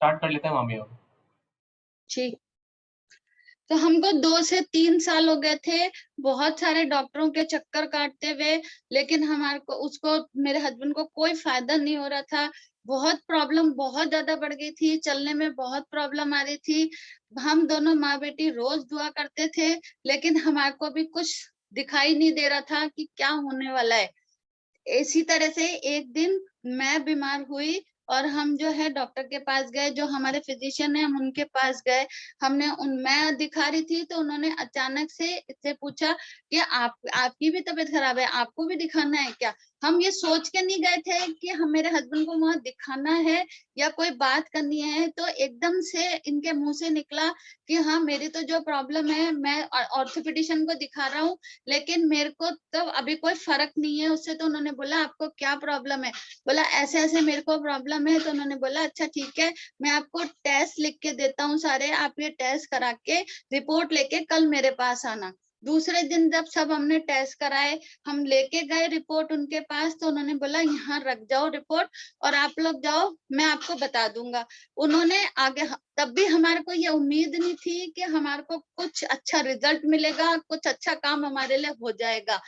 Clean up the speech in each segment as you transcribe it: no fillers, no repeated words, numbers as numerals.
Start कर लेते हैं मामी अब। ठीक। तो हमको 2 से 3 साल हो गए थे बहुत सारे डॉक्टरों के चक्कर काटते हुए, लेकिन हमारे को उसको मेरे हस्बैंड को कोई फायदा नहीं हो रहा था। बहुत प्रॉब्लम बहुत ज्यादा बढ़ गई थी, चलने में बहुत प्रॉब्लम आ रही थी। हम दोनों माँ बेटी रोज दुआ करते थे, लेकिन हमारे को भी कुछ दिखाई नहीं दे रहा था कि क्या होने वाला है। इसी तरह से एक दिन मैं बीमार हुई और हम जो है डॉक्टर के पास गए, जो हमारे फिजिशियन है हम उनके पास गए। मैं दिखा रही थी तो उन्होंने अचानक से इससे पूछा कि आपकी भी तबीयत खराब है, आपको भी दिखाना है क्या। हम ये सोच के नहीं गए थे कि हम मेरे हस्बैंड को वहां दिखाना है या कोई बात करनी है, तो एकदम से इनके मुंह से निकला कि हाँ मेरी तो जो प्रॉब्लम है मैं ऑर्थोपेडिशियन को दिखा रहा हूँ, लेकिन मेरे को तो अभी कोई फर्क नहीं है उससे। तो उन्होंने बोला आपको क्या प्रॉब्लम है, बोला ऐसे ऐसे मेरे को प्रॉब्लम है। तो उन्होंने बोला अच्छा ठीक है, मैं आपको टेस्ट लिख के देता हूँ सारे, आप ये टेस्ट करा के रिपोर्ट लेके कल मेरे पास आना। दूसरे दिन जब सब हमने टेस्ट कराए, हम लेके गए रिपोर्ट उनके पास, तो उन्होंने बोला यहाँ रख जाओ रिपोर्ट और आप लोग जाओ, मैं आपको बता दूंगा। उन्होंने आगे, तब भी हमारे को ये उम्मीद नहीं थी कि हमारे को कुछ अच्छा रिजल्ट मिलेगा, कुछ अच्छा काम हमारे लिए हो जाएगा।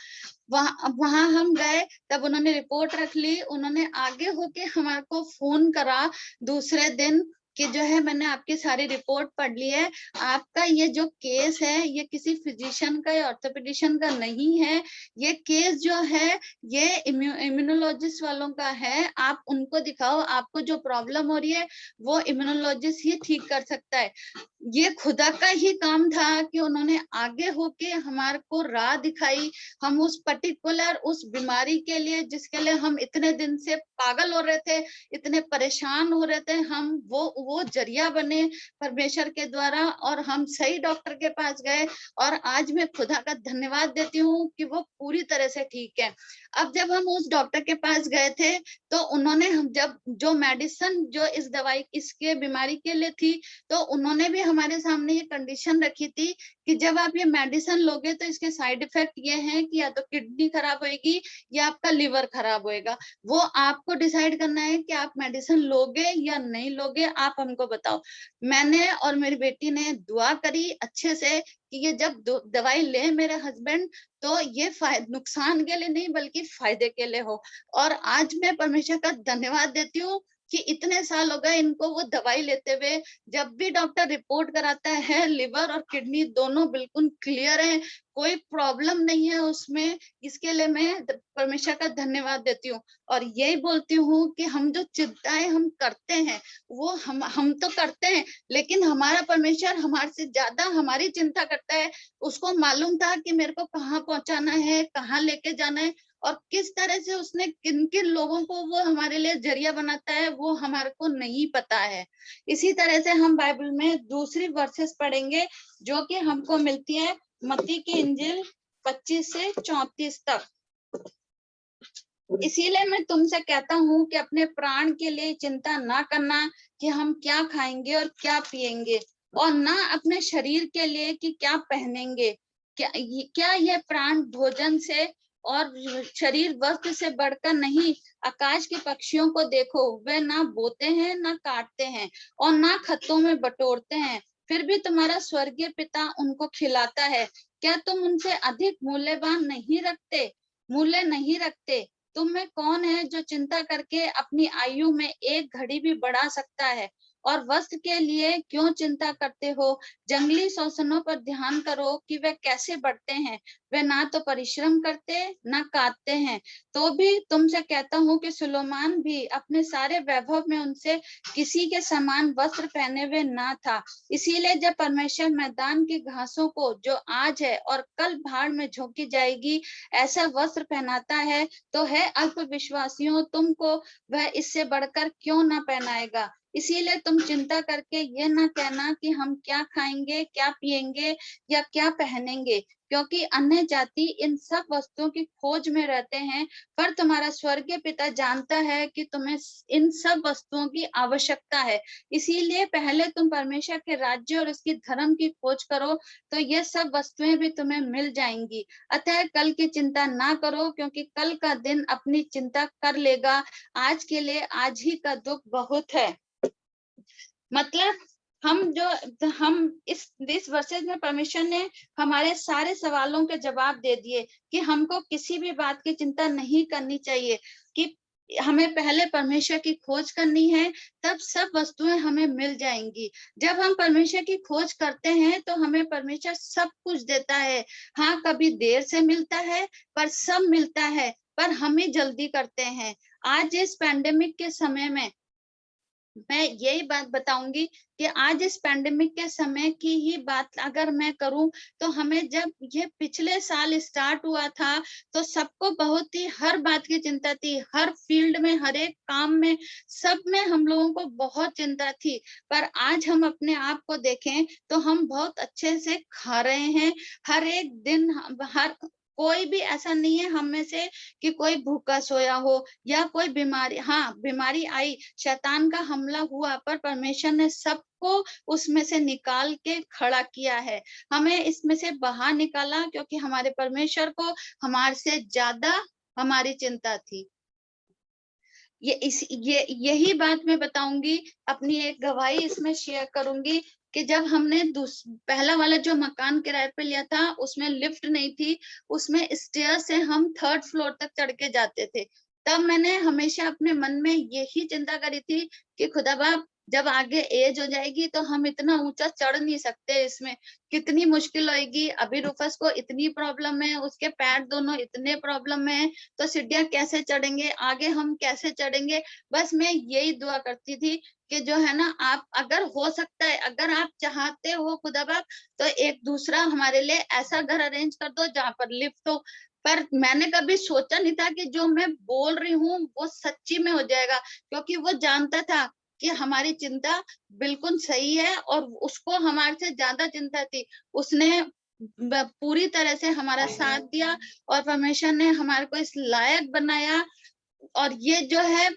वहां हम गए, तब उन्होंने रिपोर्ट रख ली। उन्होंने आगे होके हमारे को फोन करा दूसरे दिन कि जो है मैंने आपकी सारी रिपोर्ट पढ़ ली है, आपका ये जो केस है ये किसी फिजिशियन का या ऑर्थोपेडिशियन का नहीं है, ये केस जो है ये इम्यूनोलॉजिस्ट वालों का है, आप उनको दिखाओ, आपको जो प्रॉब्लम हो रही है वो इम्यूनोलॉजिस्ट ही ठीक कर सकता है। ये खुदा का ही काम था कि उन्होंने आगे होके हमारे को राह दिखाई। हम उस पर्टिकुलर उस बीमारी के लिए जिसके लिए हम इतने दिन से पागल हो रहे थे, इतने परेशान हो रहे थे, हम वो जरिया बने परमेश्वर के द्वारा, और हम सही डॉक्टर के पास गए। और आज मैं खुदा का धन्यवाद देती हूँ कि वो पूरी तरह से ठीक है। अब जब हम उस डॉक्टर के पास गए थे, तो उन्होंने हम जब जो मेडिसिन जो इस दवाई इसके बीमारी के लिए थी, तो उन्होंने भी हमारे सामने ये कंडीशन रखी थी कि जब आप ये मेडिसिन लोगे तो इसके साइड इफेक्ट ये हैं कि या तो किडनी खराब होएगी या आपका लिवर खराब होएगा। वो आपको डिसाइड करना है कि आप मेडिसिन लोगे या नहीं लोगे, आप हमको बताओ। मैंने और मेरी बेटी ने दुआ करी अच्छे से कि ये जब दवाई ले मेरे हस्बैंड, तो ये नुकसान के लिए नहीं बल्कि फायदे के लिए हो। और आज मैं परमेश्वर का धन्यवाद देती हूँ कि इतने साल हो गए इनको वो दवाई लेते हुए। जब भी डॉक्टर रिपोर्ट कराता है, लिवर और किडनी दोनों बिल्कुल क्लियर है, कोई प्रॉब्लम नहीं है उसमें। इसके लिए मैं परमेश्वर का धन्यवाद देती हूँ। और यही बोलती हूँ कि हम जो चिंताएं हम करते हैं वो हम तो करते हैं, लेकिन हमारा परमेश्वर हमारे से ज्यादा हमारी चिंता करता है। उसको मालूम था कि मेरे को कहाँ पहुंचाना है, कहाँ लेके जाना है, और किस तरह से उसने किन किन लोगों को वो हमारे लिए जरिया बनाता है वो हमारे को नहीं पता है। इसी तरह से हम बाइबल में दूसरी वर्सेस पढ़ेंगे जो कि हमको मिलती है मत्ती की इंजिल 25 से 34 तक। इसीलिए मैं तुमसे कहता हूँ कि अपने प्राण के लिए चिंता ना करना कि हम क्या खाएंगे और क्या पिएंगे, और ना अपने शरीर के लिए कि क्या पहनेंगे। क्या यह प्राण भोजन से और शरीर वस्त्र से बढ़कर नहीं। आकाश के पक्षियों को देखो, वे ना बोते हैं ना काटते हैं और ना खत्तों में बटोरते हैं, फिर भी तुम्हारा स्वर्गीय पिता उनको खिलाता है। क्या तुम उनसे अधिक मूल्य नहीं रखते। तुम में कौन है जो चिंता करके अपनी आयु में एक घड़ी भी बढ़ा सकता है। और वस्त्र के लिए क्यों चिंता करते हो। जंगली शोषणों पर ध्यान करो कि वे कैसे बढ़ते हैं। वे ना तो परिश्रम करते ना काटते हैं। तो भी तुमसे कहता हूँ कि सुलेमान भी अपने सारे वैभव में उनसे किसी के समान वस्त्र पहने हुए ना था। इसीलिए जब परमेश्वर मैदान की घासों को जो आज है और कल भाड़ में झोंकी जाएगी ऐसा वस्त्र पहनाता है, तो है अल्प विश्वासियों तुमको वह इससे बढ़कर क्यों ना पहनाएगा। इसीलिए तुम चिंता करके ये ना कहना कि हम क्या खाएंगे, क्या पिएंगे या क्या पहनेंगे, क्योंकि अन्य जाति इन सब वस्तुओं की खोज में रहते हैं। पर तुम्हारा स्वर्गीय पिता जानता है कि तुम्हें इन सब वस्तुओं की आवश्यकता है। इसीलिए पहले तुम परमेश्वर के राज्य और उसकी धर्म की खोज करो, तो ये सब वस्तुएं भी तुम्हें मिल जाएंगी। अतः कल की चिंता ना करो, क्योंकि कल का दिन अपनी चिंता कर लेगा। आज के लिए आज ही का दुख बहुत है। मतलब हम इस वर्सेज में परमेश्वर ने हमारे सारे सवालों के जवाब दे दिए कि हमको किसी भी बात की चिंता नहीं करनी चाहिए, कि हमें पहले परमेश्वर की खोज करनी है, तब सब वस्तुएं हमें मिल जाएंगी। जब हम परमेश्वर की खोज करते हैं तो हमें परमेश्वर सब कुछ देता है। हाँ, कभी देर से मिलता है, पर सब मिलता है, पर हम ही जल्दी करते हैं। आज इस पैंडेमिक के समय में मैं यही बात बताऊंगी कि आज इस पैंडेमिक के समय की ही बात अगर मैं करूं, तो हमें जब ये पिछले साल स्टार्ट हुआ था तो सबको बहुत ही हर बात की चिंता थी, हर फील्ड में, हर एक काम में, सब में हम लोगों को बहुत चिंता थी। पर आज हम अपने आप को देखें तो हम बहुत अच्छे से खा रहे हैं। हर एक दिन हर कोई भी ऐसा नहीं है हम में से कि कोई भूखा सोया हो या कोई बीमारी, हाँ बीमारी आई, शैतान का हमला हुआ, पर परमेश्वर ने सबको उसमें से निकाल के खड़ा किया है, हमें इसमें से बाहर निकाला, क्योंकि हमारे परमेश्वर को हमारे से ज्यादा हमारी चिंता थी। यही बात मैं बताऊंगी, अपनी एक गवाही इसमें शेयर करूंगी कि जब हमने पहला वाला जो मकान किराए पे लिया था उसमें लिफ्ट नहीं थी, उसमें स्टेयर से हम 3rd फ्लोर तक चढ़ के जाते थे। तब मैंने हमेशा अपने मन में यही चिंता करी थी कि खुदा बाप, जब आगे एज हो जाएगी तो हम इतना ऊंचा चढ़ नहीं सकते, इसमें कितनी मुश्किल होगी। अभी रूफस को इतनी प्रॉब्लम है, उसके पैर दोनों इतने प्रॉब्लम में है, तो सीढ़ियां कैसे चढ़ेंगे, आगे हम कैसे चढ़ेंगे। बस मैं यही दुआ करती थी कि जो है ना, आप अगर हो सकता है, अगर आप चाहते हो खुदा बाप, तो एक दूसरा हमारे लिए ऐसा घर अरेंज कर दो जहां पर लिफ्ट हो। पर मैंने कभी सोचा नहीं था कि जो मैं बोल रही हूँ वो सच्ची में हो जाएगा, क्योंकि वो जानता था कि हमारी चिंता बिल्कुल सही है और उसको हमारे से ज्यादा चिंता थी। उसने पूरी तरह से हमारा साथ दिया और परमेश्वर ने हमारे को इस लायक बनाया। और ये जो है,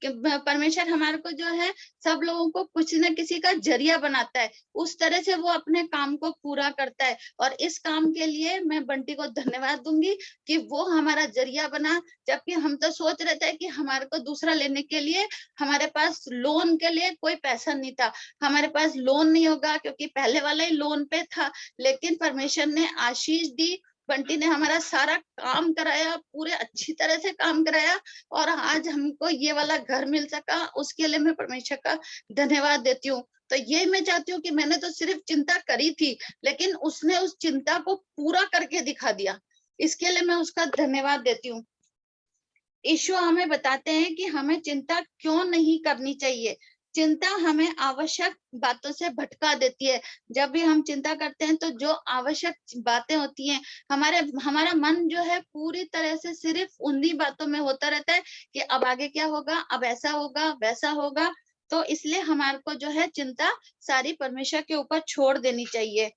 परमेश्वर हमारे को जो है, सब लोगों को कुछ न किसी का जरिया बनाता है, उस तरह से वो अपने काम को पूरा करता है। और इस काम के लिए मैं बंटी को धन्यवाद दूंगी कि वो हमारा जरिया बना। जबकि हम तो सोच रहे थे कि हमारे को दूसरा लेने के लिए हमारे पास लोन के लिए कोई पैसा नहीं था, हमारे पास लोन नहीं होगा क्योंकि पहले वाला ही लोन पे था। लेकिन परमेश्वर ने आशीष दी, बंटी ने हमारा सारा काम कराया, पूरे अच्छी तरह से काम कराया, और आज हमको ये वाला घर मिल सका, उसके लिए मैं परमेश्वर का धन्यवाद देती हूँ। तो ये मैं चाहती हूँ कि मैंने तो सिर्फ चिंता करी थी, लेकिन उसने उस चिंता को पूरा करके दिखा दिया, इसके लिए मैं उसका धन्यवाद देती हूँ। ईशु हमें बताते हैं कि हमें चिंता क्यों नहीं करनी चाहिए। चिंता हमें आवश्यक बातों से भटका देती है। जब भी हम चिंता करते हैं तो जो आवश्यक बातें होती हैं, हमारा मन जो है पूरी तरह से सिर्फ उन्हीं बातों में होता रहता है कि अब आगे क्या होगा, अब ऐसा होगा, वैसा होगा। तो इसलिए हमारे को जो है चिंता सारी परमेश्वर के ऊपर छोड़ देनी चाहिए।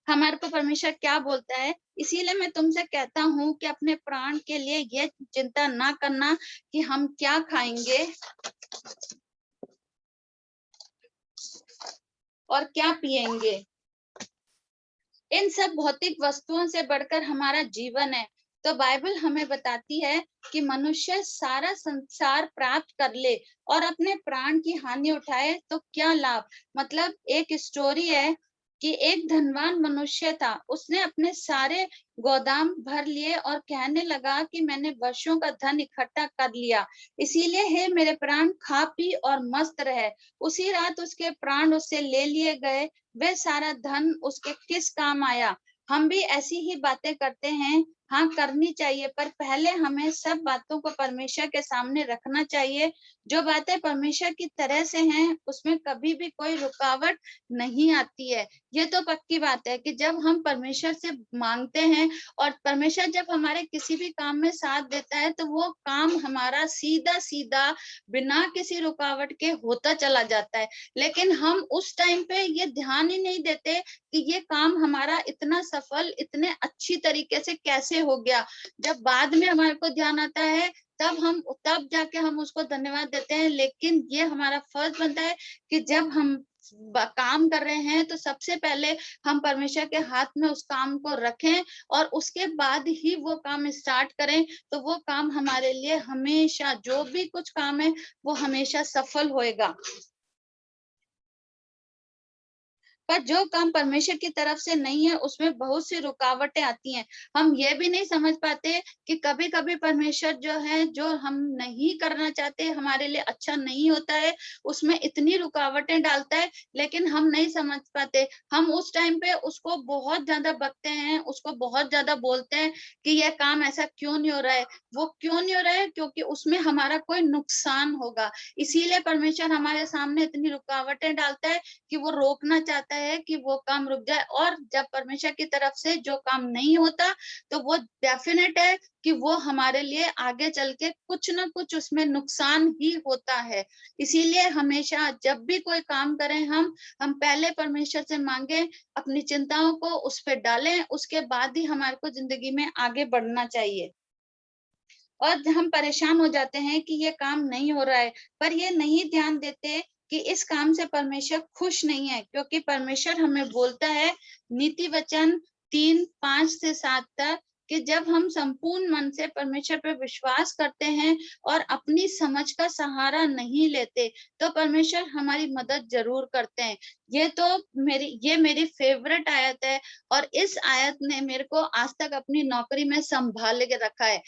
हमारे को परमेश्वर क्या बोलता है, इसीलिए मैं तुमसे कहता हूँ कि अपने प्राण के लिए ये चिंता ना करना कि हम क्या खाएंगे और क्या पिएंगे। इन सब भौतिक वस्तुओं से बढ़कर हमारा जीवन है। तो बाइबल हमें बताती है कि मनुष्य सारा संसार प्राप्त कर ले और अपने प्राण की हानि उठाए तो क्या लाभ। मतलब एक स्टोरी है कि एक धनवान मनुष्य था, उसने अपने सारे गोदाम भर लिए और कहने लगा कि मैंने वर्षों का धन इकट्ठा कर लिया, इसीलिए हे मेरे प्राण खा पी और मस्त रहे। उसी रात उसके प्राण उससे ले लिए गए। वह सारा धन उसके किस काम आया। हम भी ऐसी ही बातें करते हैं, हाँ करनी चाहिए, पर पहले हमें सब बातों को परमेश्वर के सामने रखना चाहिए। जो बातें परमेश्वर की तरह से हैं उसमें कभी भी कोई रुकावट नहीं आती है। ये तो पक्की बात है कि जब हम परमेश्वर से मांगते हैं और परमेश्वर जब हमारे किसी भी काम में साथ देता है तो वो काम हमारा सीधा सीधा बिना किसी रुकावट के होता चला जाता है। लेकिन हम उस टाइम पे ये ध्यान ही नहीं देते कि ये काम हमारा इतना सफल, इतने अच्छी तरीके से कैसे हो गया। जब बाद में हमारे को ध्यान आता है तब जाके हम उसको धन्यवाद देते हैं। लेकिन ये हमारा फर्ज बनता है कि जब हम काम कर रहे हैं तो सबसे पहले हम परमेश्वर के हाथ में उस काम को रखें और उसके बाद ही वो काम स्टार्ट करें। तो वो काम हमारे लिए हमेशा, जो भी कुछ काम है वो हमेशा सफल होएगा। पर जो काम परमेश्वर की तरफ से नहीं है उसमें बहुत सी रुकावटें आती हैं। हम ये भी नहीं समझ पाते कि कभी-कभी परमेश्वर जो है, जो हम नहीं करना चाहते, हमारे लिए अच्छा नहीं होता है, उसमें इतनी रुकावटें डालता है, लेकिन हम नहीं समझ पाते। हम उस टाइम पे उसको बहुत ज़्यादा बकते हैं, उसको बहुत ज़्यादा बोलते हैं कि ये काम ऐसा क्यों नहीं हो रहा है? वो क्यों नहीं हो रहा है? क्योंकि उसमें हमारा कोई नुकसान होगा। इसीलिए परमेश्वर हमारे सामने इतनी रुकावटें डालता है कि वो रोकना चाहता है कि वो काम रुक जाए। और जब परमेश्वर की तरफ से जो काम नहीं होता, तो वो डेफिनेट है कि वो हमारे लिए आगे चल के कुछ ना कुछ उसमें नुकसान ही होता है। इसीलिए हमेशा जब भी कोई काम करें हम पहले परमेश्वर से माँगे, अपनी चिंताओं को उस पे डालें, उसके बाद ही हमारे को ज़िंदगी में आगे बढ़ना चाहिए। और हम परेशान हो जाते हैं कि ये काम नहीं हो रहा है, पर ये नहीं ध्यान देते कि इस काम से परमेश्वर खुश नहीं है, क्योंकि परमेश्वर हमें बोलता है नीति वचन 3, 5 से 7 तक कि जब हम संपूर्ण मन से परमेश्वर पे विश्वास करते हैं और अपनी समझ का सहारा नहीं लेते, तो परमेश्वर हमारी मदद ज़रूर करते हैं। ये मेरी फ़ेवरेट आयत है और इस आयत ने मेरे को आज तक अपनी नौकरी में सँभाल के रखा है।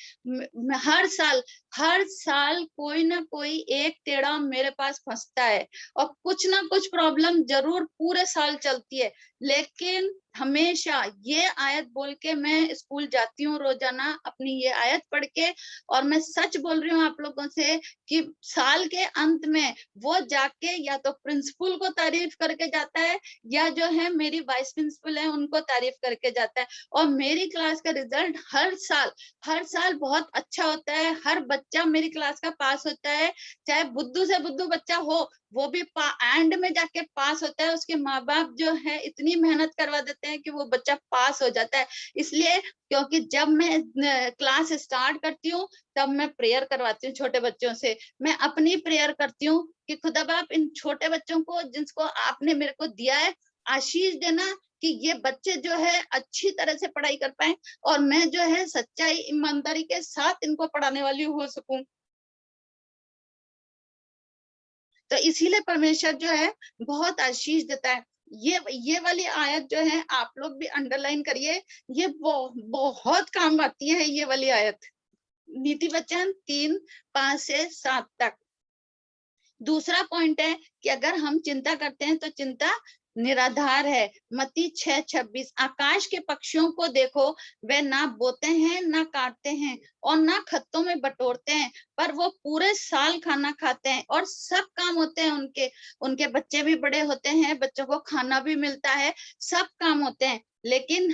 हर साल कोई ना कोई एक टेढ़ा मेरे पास फंसता है और कुछ ना कुछ प्रॉब्लम जरूर पूरे साल चलती है, लेकिन हमेशा ये आयत बोल के मैं स्कूल जाती हूँ रोजाना, अपनी ये आयत पढ़ के। और मैं सच बोल रही हूँ आप लोगों से कि साल के अंत में वो जाके या तो प्रिंसिपल को तारीफ करके जाता है, या जो है मेरी वाइस प्रिंसिपल है उनको तारीफ करके जाता है। और मेरी क्लास का रिजल्ट हर साल बहुत अच्छा होता है, हर बच्चा मेरी क्लास का पास होता है, चाहे बुद्धू से बुद्धू बच्चा हो, वो भी एंड में जाके पास होता है। उसके माँ-बाप जो है इतनी मेहनत करवा देते हैं कि वो बच्चा पास हो जाता है। इसलिए क्योंकि जब मैं क्लास स्टार्ट करती हूँ, तब मैं प्रेयर करवाती हूँ छोटे बच्चों से। मैं अपनी प्रेयर करती हूँ कि खुदा बाप इन छोटे बच्चों को जिसको आपने मेरे को दिया है, आशीष देना कि ये बच्चे जो है अच्छी तरह से पढ़ाई कर पाएँ और मैं जो है सच्चाई, ईमानदारी के साथ इनको पढ़ाने वाली हो सकूँ। तो इसीलिए परमेश्वर जो है बहुत आशीष देता है। ये वाली आयत जो है आप लोग भी अंडरलाइन करिए, ये बहुत काम आती है ये वाली आयत। नीति वचन 3, 5 से 7 तक। दूसरा पॉइंट है कि अगर हम चिंता करते हैं तो चिंता निराधार है। मत्ती 6:26 आकाश के पक्षियों को देखो, वे ना बोते हैं ना काटते हैं और ना खत्तों में बटोरते हैं, पर वो पूरे साल खाना खाते हैं और सब काम होते हैं उनके। उनके बच्चे भी बड़े होते हैं, बच्चों को खाना भी मिलता है, सब काम होते हैं। लेकिन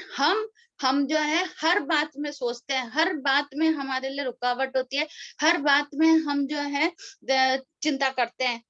हम जो है हर बात में सोचते हैं, हर बात में हमारे लिए रुकावट होती है, हर बात में हम जो है चिंता करते हैं।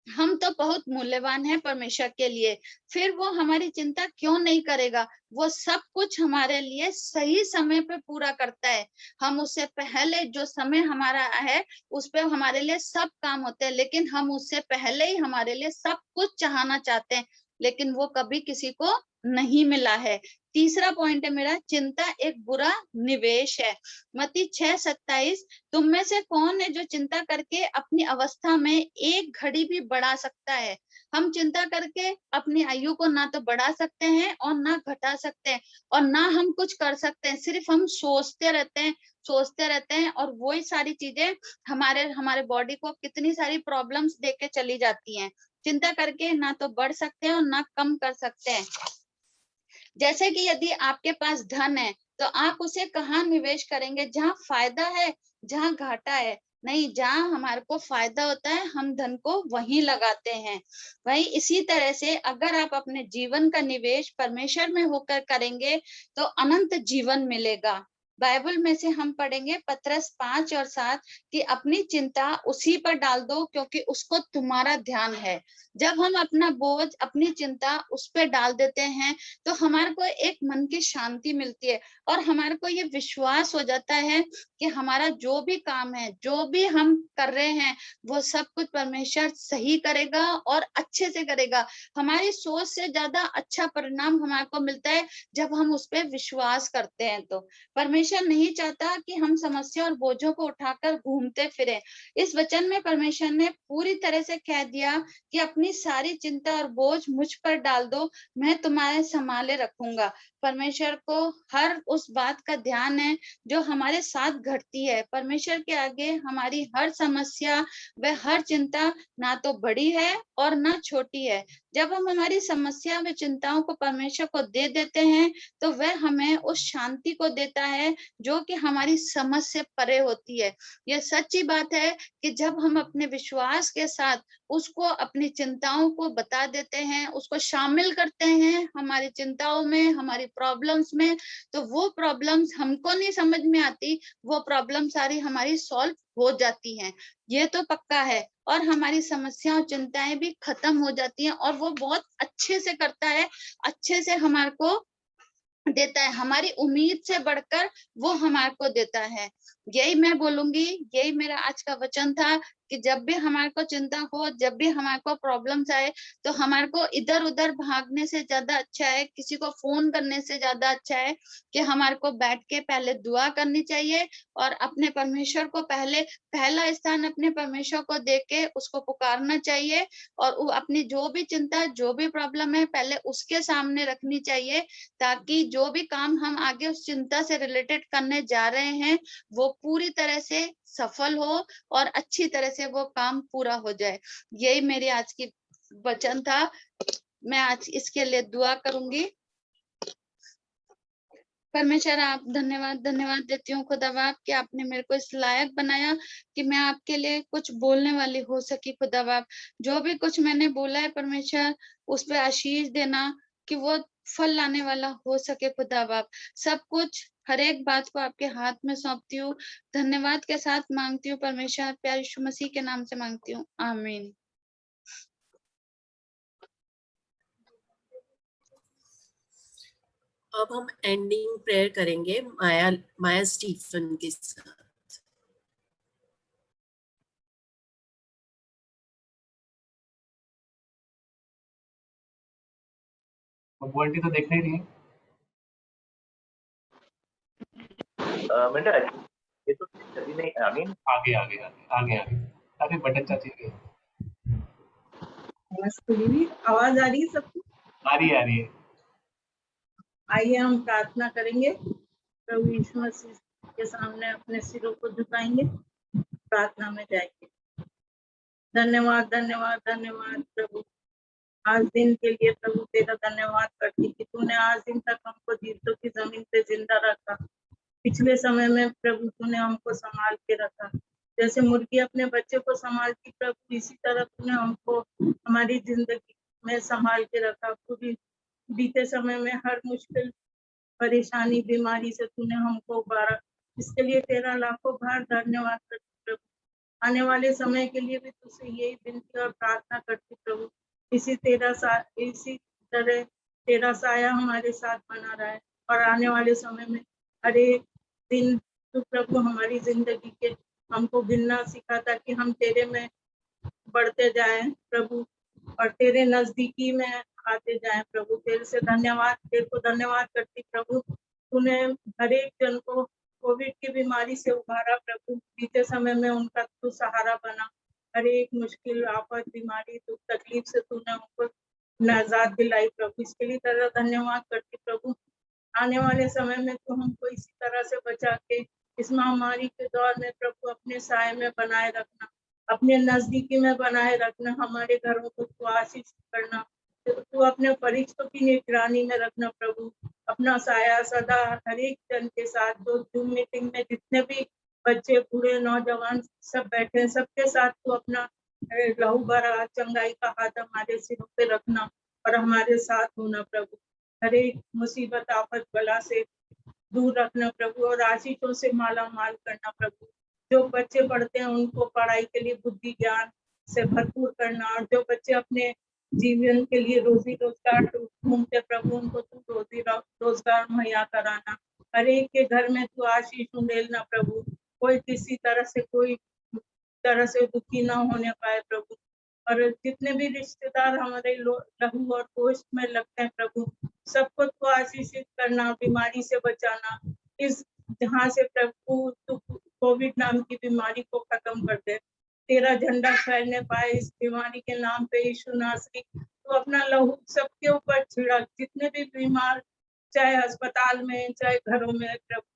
हम तो बहुत मूल्यवान हैं परमेश्वर के लिए, फिर वो हमारी चिंता क्यों नहीं करेगा? वो सब कुछ हमारे लिए सही समय पे पूरा करता है। हम उससे पहले जो समय हमारा है, उस पे हमारे लिए सब काम होते हैं, लेकिन हम उससे पहले ही हमारे लिए सब कुछ चाहना चाहते हैं, लेकिन वो कभी किसी को नहीं मिला है। तीसरा पॉइंट है मेरा, चिंता एक बुरा निवेश है। मत्ती 6:27 तुम में से कौन है जो चिंता करके अपनी अवस्था में एक घड़ी भी बढ़ा सकता है? हम चिंता करके अपनी आयु को ना तो बढ़ा सकते हैं और ना घटा सकते हैं और ना हम कुछ कर सकते हैं। सिर्फ हम सोचते रहते हैं और वही सारी चीजें हमारे हमारे बॉडी को कितनी सारी प्रॉब्लम्स देके चली जाती हैं। चिंता करके ना तो बढ़ सकते हैं और ना कम कर सकते हैं। जैसे कि यदि आपके पास धन है, तो आप उसे कहाँ निवेश करेंगे? जहाँ फायदा है, जहाँ घाटा है? नहीं, जहाँ हमारे को फायदा होता है, हम धन को वहीं लगाते हैं। वही इसी तरह से अगर आप अपने जीवन का निवेश परमेश्वर में होकर करेंगे, तो अनंत जीवन मिलेगा। बाइबल में से हम पढ़ेंगे पतरस 5 और 7 कि अपनी चिंता उसी पर डाल दो क्योंकि उसको तुम्हारा ध्यान है। जब हम अपना बोझ, अपनी चिंता उस पे डाल देते हैं, तो हमारे को एक मन की शांति मिलती है और हमारे को ये विश्वास हो जाता है कि हमारा जो भी काम है, जो भी हम कर रहे हैं, वो सब कुछ परमेश्वर सही करेगा और अच्छे से करेगा। हमारी सोच से ज्यादा अच्छा परिणाम हमारे को मिलता है जब हम उस पे विश्वास करते हैं। तो परमेश्वर परमेश्वर नहीं चाहता कि हम समस्या और बोझों को उठाकर घूमते फिरें। इस वचन में परमेश्वर ने पूरी तरह से कह दिया कि अपनी सारी चिंता और बोझ मुझ पर डाल दो, मैं तुम्हारे संभाले रखूंगा। परमेश्वर को हर उस बात का ध्यान है जो हमारे साथ घटती है। परमेश्वर के आगे हमारी हर समस्या व हर चिंता ना तो बड़ी है और ना छोटी है। जब हम हमारी समस्या व चिंताओं को परमेश्वर को दे देते हैं, तो वह हमें उस शांति को देता है जो कि हमारी समझ से परे होती है। यह सच्ची बात है कि जब हम अपने विश्वास के साथ उसको अपनी चिंताओं को बता देते हैं, उसको शामिल करते हैं हमारी चिंताओं में, हमारी प्रॉब्लम्स में, तो वो प्रॉब्लम्स हमको नहीं समझ में आती, वो प्रॉब्लम सारी हमारी सॉल्व हो जाती हैं। ये तो पक्का है। और हमारी समस्याएं और चिंताएं भी खत्म हो जाती हैं, और वो बहुत अच्छे से करता है, अच्छे से हमारे को देता है। हमारी उम्मीद से बढ़कर वो हमारे को देता है। यही मैं बोलूंगी, यही मेरा आज का वचन था कि जब भी हमारे को चिंता हो, जब भी हमारे को प्रॉब्लम्स आए, तो हमारे को इधर उधर भागने से ज्यादा अच्छा है, किसी को फोन करने से ज्यादा अच्छा है कि हमारे को बैठ के पहले दुआ करनी चाहिए और अपने परमेश्वर को पहला स्थान अपने परमेश्वर को दे के उसको पुकारना चाहिए, और वो अपनी जो भी चिंता, जो भी प्रॉब्लम है, पहले उसके सामने रखनी चाहिए, ताकि जो भी काम हम आगे उस चिंता से रिलेटेड करने जा रहे हैं, वो पूरी तरह से सफल हो और अच्छी तरह से वो काम पूरा हो जाए। यही मेरी आज की वचन था। मैं आज इसके लिए दुआ करूंगी। परमेश्वर, आप धन्यवाद देती हूँ खुदा बाप कि आपने मेरे को इस लायक बनाया कि मैं आपके लिए कुछ बोलने वाली हो सकी। खुदा बाप, जो भी कुछ मैंने बोला है परमेश्वर, उस पर आशीष देना कि वो फल लाने वाला हो सके। खुदा बाप, सब कुछ, हर एक बात को आपके हाथ में सौंपती हूँ। धन्यवाद के साथ मांगती हूँ परमेश्वर, प्यारे यीशु मसीह के नाम से मांगती हूँ, आमीन। अब हम एंडिंग प्रेयर करेंगे माया स्टीफन के साथ। क्वालिटी तो देख नहीं रही है। ये तो चली नहीं। आमीन। आगे बटन चाची के। आवाज आ रही है सबको? आ रही है। आइए हम प्रार्थना करेंगे। प्रभु यीशु मसीह के सामने अपने सिरों को झुकाएंगे, प्रार्थना में जाएंगे। धन्यवाद प्रभु, आज दिन के लिए प्रभु तेरा धन्यवाद करती कि तूने आज दिन तक हमको जीतों की जमीन पे जिंदा रखा। पिछले समय में प्रभु तूने हमको संभाल के रखा, जैसे मुर्गी अपने बच्चे को संभालती प्रभु, इसी तरह तूने हमको हमारी जिंदगी में संभाल के रखा। पूरी बीते समय में हर मुश्किल, परेशानी, बीमारी से तूने हमको उबारा, इसके लिए तेरा लाखों बार धन्यवाद करती प्रभु। आने वाले समय के लिए भी तुझसे यही विनती और प्रार्थना करती प्रभु, इसी तरह तेरा साया हमारे साथ बना रहा है, और आने वाले समय में हर एक दिन तू प्रभु हमारी जिंदगी के हमको गिनना सिखा, ताकि हम तेरे में बढ़ते जाएं प्रभु, और तेरे नजदीकी में आते जाएं प्रभु। तेरे को धन्यवाद करती प्रभु, तूने हर एक जन को कोविड की बीमारी से उबारा प्रभु, बीते समय में उनका तू सहारा बना। हर एक मुश्किल, आफत, बीमारी, दुख, तकलीफ से तूने उनको नाजात दिलाई प्रभु, इसके लिए तेरा धन्यवाद करती प्रभु। आने वाले समय में तू हमको इसी तरह से बचा के इस महामारी के दौर में प्रभु अपने साए में बनाए रखना, अपने नजदीकी में बनाए रखना। हमारे घरों को तू आशीष करना, तू अपने फरिश्तों की निगरानी में रखना प्रभु। अपना साया सदा हर एक जन के साथ, जो जूम मीटिंग में जितने भी बच्चे, बूढ़े, नौजवान सब बैठे हैं, सबके साथ तू अपना लहू भरा चंगाई का हाथ हमारे सिरों पे रखना और हमारे साथ होना प्रभु। हर एक मुसीबत, आफत, बला से दूर रखना प्रभु, और आशीषों से माला माल करना प्रभु। जो बच्चे पढ़ते हैं उनको पढ़ाई के लिए बुद्धि ज्ञान से भरपूर करना, और जो बच्चे अपने जीवन के लिए रोजी रोजगार ढूंढते प्रभु, उनको तू रोजी रोजगार मुहैया कराना। हर एक के घर में तू आशीष उंडेलना प्रभु, कोई किसी तरह से दुखी ना होने पाए प्रभु। और जितने भी रिश्तेदार हमारे लहू और गोश्त में लगते हैं प्रभु, सबको तो आशीषित करना, बीमारी से बचाना। इस जहाँ से प्रभु तू कोविड नाम की बीमारी को खत्म कर दे, तेरा झंडा फैलने पाए इस बीमारी के नाम पे यीशु नासरी। तो अपना लहू सबके ऊपर छिड़क, जितने भी बीमार, चाहे अस्पताल में चाहे घरों में, प्रभु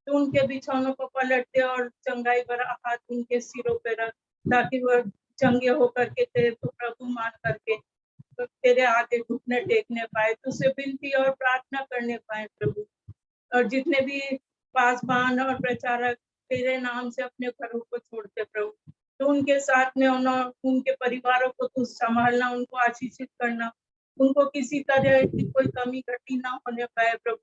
तो उनके बिछौनों को पलट दे और चंगाई भरा हाथ उनके सिरों पे रख, ताकि वह चंगे होकर के तेरे को प्रभु मान करके तो तेरे आगे घुटने टेकने पाए, तुझसे विनती और प्रार्थना करने पाए प्रभु। और जितने भी पासवान और प्रचारक तेरे नाम से अपने घरों को छोड़ते प्रभु, तो उनके साथ में उनके परिवारों को तू संभालना, उनको आशीषित करना, उनको किसी तरह की कोई कमी घटी ना होने पाए प्रभु।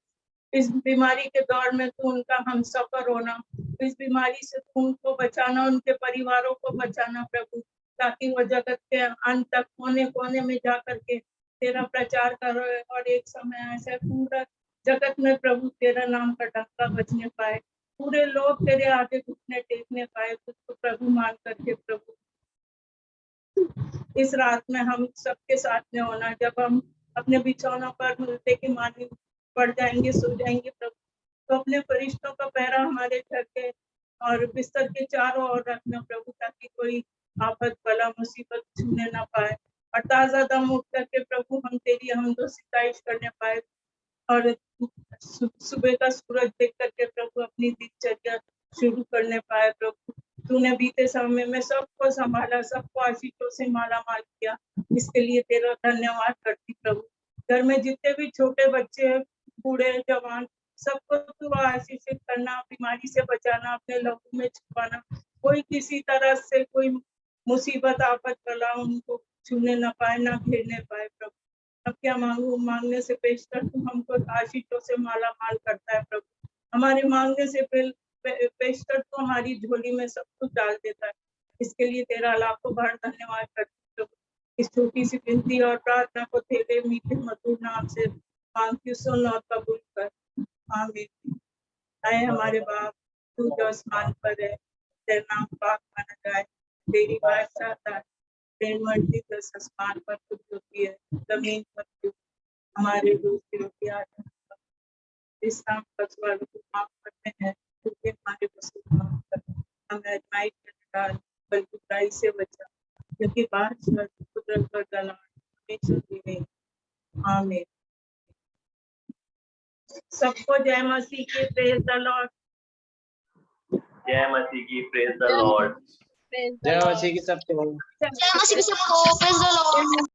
इस बीमारी के दौर में तू उनका हम सफर होना, इस बीमारी से तू उनको बचाना, उनके परिवारों को बचाना प्रभु, ताकि वो जगत के अंत तक कोने कोने में जा करके तेरा प्रचार करो। और एक समय ऐसा पूरा जगत में प्रभु तेरा नाम का डंका बजने पाए, पूरे लोग तेरे आगे घुटने टेकने पाए, तुझको प्रभु मान करके प्रभु। इस रात में हम सबके साथ में होना, जब हम अपने बिछौनों पर मिलते की मानी पड़ जाएंगे, सो जाएंगे प्रभु, तो अपने फरिश्तों का पहरा हमारे घर के और बिस्तर के चारों ओर रखना प्रभु, ताकि कोई आफत बला मुसीबत छूने ना पाए। और ताजा दम उठ करके प्रभु हम तेरी हमदो सिताइश करने पाए, और सुबह का सूरज देख करके प्रभु अपनी दिनचर्या शुरू करने पाए प्रभु। तूने बीते समय में सबको संभाला, सबको आशीषों से माला माल किया, इसके लिए तेरा धन्यवाद करती प्रभु। घर में जितने भी छोटे बच्चे, बूढ़े, जवान, सबको तू आशीषित करना, बीमारी से बचाना, अपने लहू में छुपाना, कोई किसी तरह से कोई मुसीबत आफत बला उनको छूने न पाए, ना घेरने पाए प्रभु। अब क्या मांगू, मांगने से पेश कर तू हमको आशीषों से माला माल करता है प्रभु। हमारे मांगने से पेश कर तू हमारी झोली में सब कुछ डाल देता है, इसके लिए तेरा लाखों बार धन्यवाद करती प्रभु। इस छोटी सी विनती और प्रार्थना को तेरे मीठे मधुर नाम से मांगती हूँ, सुन और कबूल कर, आमीन। आए हमारे बाप, तू जो आसमान पर है, तेरा नाम पाक माना जाए, तेरी बादशाह आए, तेरी मर्जी जैसे आसमान पर कुछ होती है, जमीन पर भी। हमारे रोज की रोटी आज हमको दे, इस काम कसूर को माफ करते हैं क्योंकि हमारे कसूर माफ करते हैं, हमें आजमाइश में न डाल बल्कि बुराई से बचा, क्योंकि बादशाह कुदरत और जलाल हमेशा की नहीं। आमीन। सबको जय मसीह की, प्रेज द लॉर्ड। जय मसीह की, प्रेज द लॉर्ड। जय मसीह की सबको। जय मसीह की सबको, प्रेज द लॉर्ड।